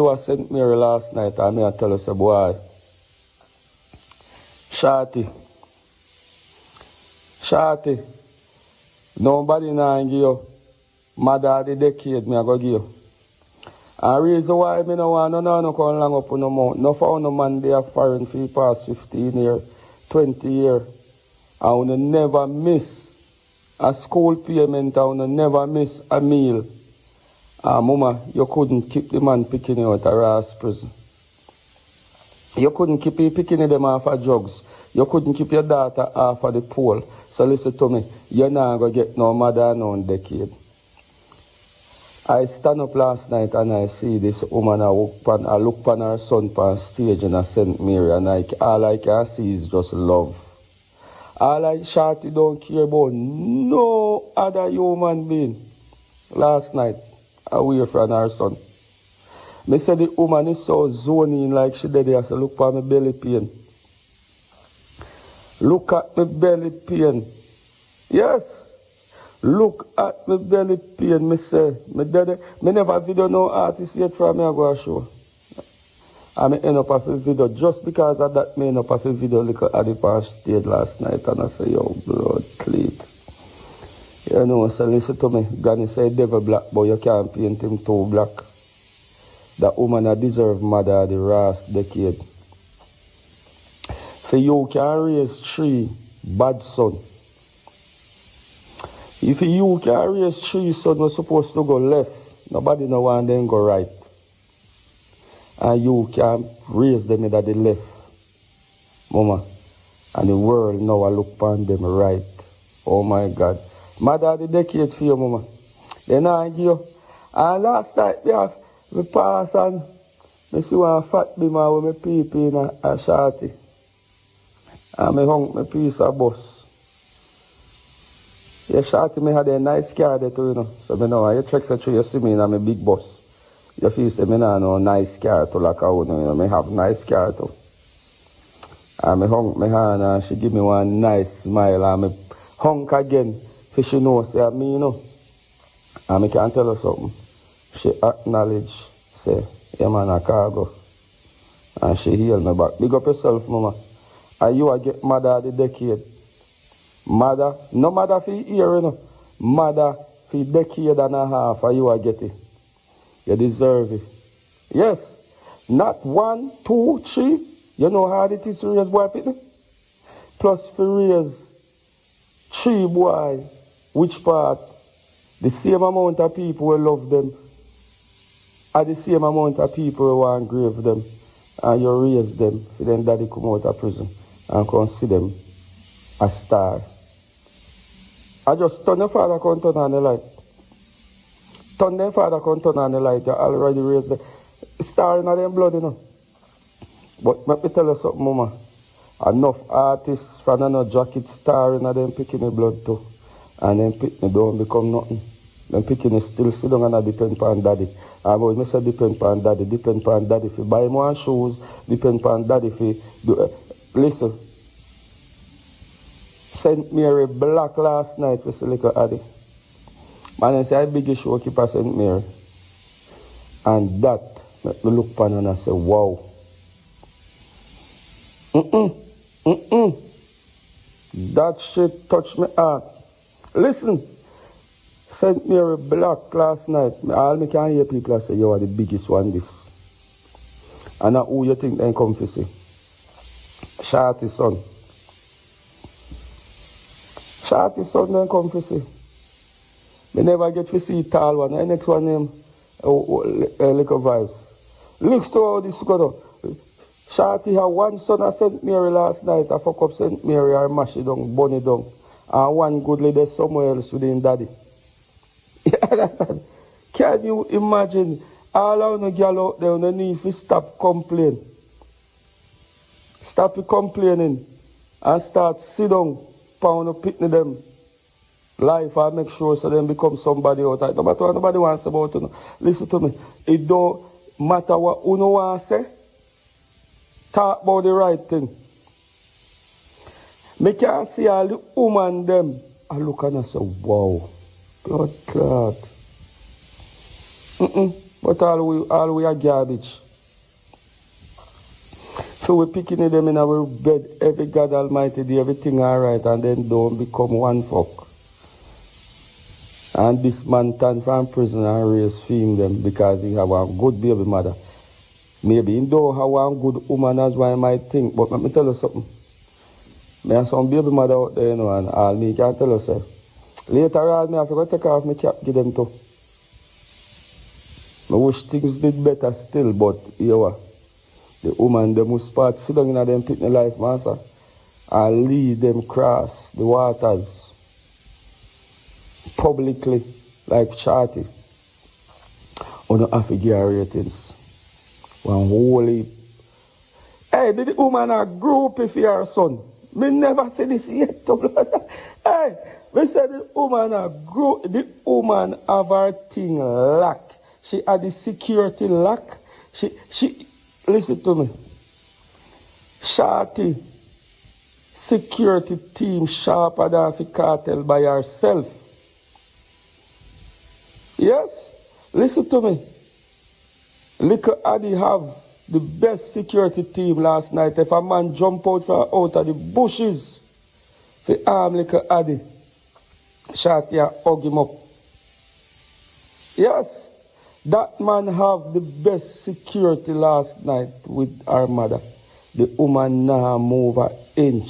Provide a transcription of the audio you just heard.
was St. Mary last night, and I tell us, boy, Shawty, nobody now give you mother the decade me I go give you. And reason why me no want no come long up on no mouth. No for no man they are foreign for the past 15 years, 20 years. And we never miss a school payment, and we never miss a meal. And mama, you couldn't keep the man picking you out of Ross prison. You couldn't keep you picking them off of drugs. You couldn't keep your daughter off of the pole. So listen to me, you're not going to get no mother no decade. I stand up last night and I see this woman, I look upon her son on stage in a St. Mary, and all I can see is just love. All I Shawty don't care about no other human being. Last night, away from her son. Me said the woman is so zoning like she did there, so look for my belly pain. Look at my belly pain. Yes. Look at my belly pain, me say. Me never video no artist yet from me I go show. I me end up of a video just because of that me end up of a video like at the past stage last night, and I say, yo, blood cleat. You know, so listen to me. Granny say devil black, but you can't paint him too black. That woman a deserve mother of the last decade. For you can raise 3 bad son. If you can raise 3 sons who supposed to go left, nobody no want them go right. And you can raise them in the left, mama. And the world now look upon them right. Oh my God. Mother of the decade for you, mama. Then I give you. And last night, we pass and I see one fat bimmer with my people in a Shawty. And I hung my piece of bus. Yeah, Shawty, me had a nice car there too, you know. So me know, you check so you see me in a big bus. You feel say me nah no nice car to like you know, me have nice car too. And me hung my hand and she give me one nice smile and me hung again for she knows say me, you know. And me can tell her something. She acknowledge, say, yeah man, a Khago. And she heal me back. Big up yourself, mama. And you a get mother of the decade. Mother, no matter for year, you know. Mother for decade and a half, and you a get it. You deserve it. Yes. Not 1, 2, 3. You know how it is to raise boy people? Plus for raise 3 boy. Which part? The same amount of people will love them. And the same amount of people who want to grave them. And you raise them. For then daddy come out of prison. And consider them a star. I just turn the father come turn on the light. Turn them father come turn on the light. You already raised the star in them blood, you know. But let me tell you something, mama. Enough artists from no jacket star in them picking the blood too. And then pick me don't become nothing. Then picking still sit down and depend on daddy. And boy, me say depend on daddy. Depend on daddy if you buy more shoes. Depend on daddy if you do. Listen. St. Mary black last night with the little Addy. Man, I say I big show keep at St. Mary. And that make me look upon and I say, wow. That shit touched me heart. Listen, St. Mary black last night. All me can hear people say, you are the biggest one this. And now who you think they come to see? Shawty son. Shawty son then come to see. Me never get to see tall one. The next one name Liquor Vibes. Looks to how this go down. Shawty had one son at St. Mary last night. I fuck up St. Mary or mash it down, burn it down. And one good lady somewhere else with him daddy. You understand? Can you imagine all of the girl out there on need to stop complaining? Stop complaining and start sit down, pound of picking them life and make sure so them become somebody out there. No matter what nobody wants about it. Listen to me. It don't matter what you want to say. Talk about the right thing. Me can see all the woman them. I look and I say, wow, blood clot. But all we are garbage. So we picking them in our bed, every God Almighty do everything alright, and then don't become one fuck. And this man turn from prison and raise feeding them because he have a good baby mother. Maybe he don't have one good woman as one might think, but let me tell you something. There are some baby mother out there, you know, and all me can tell you, sir. Later on, I have to go take off my cap, give them to. I wish things did better still, but you know, the woman, they must start sit down in them pitney life, master, and lead them cross the waters publicly, like Shawty. On the Afghan ratings. One holy. Hey, did the woman a groupie for your son? Me never see this yet. Hey, we said the woman a group. The woman have her thing locked. She had the security lock. She listen to me. Shawty security team sharper than the cartel by herself. Yes, listen to me. Little Addy have the best security team last night. If a man jump out of the bushes for arm Little Addy, Shawty hug him up. Yes, that man have the best security last night with our mother. The woman now move an inch.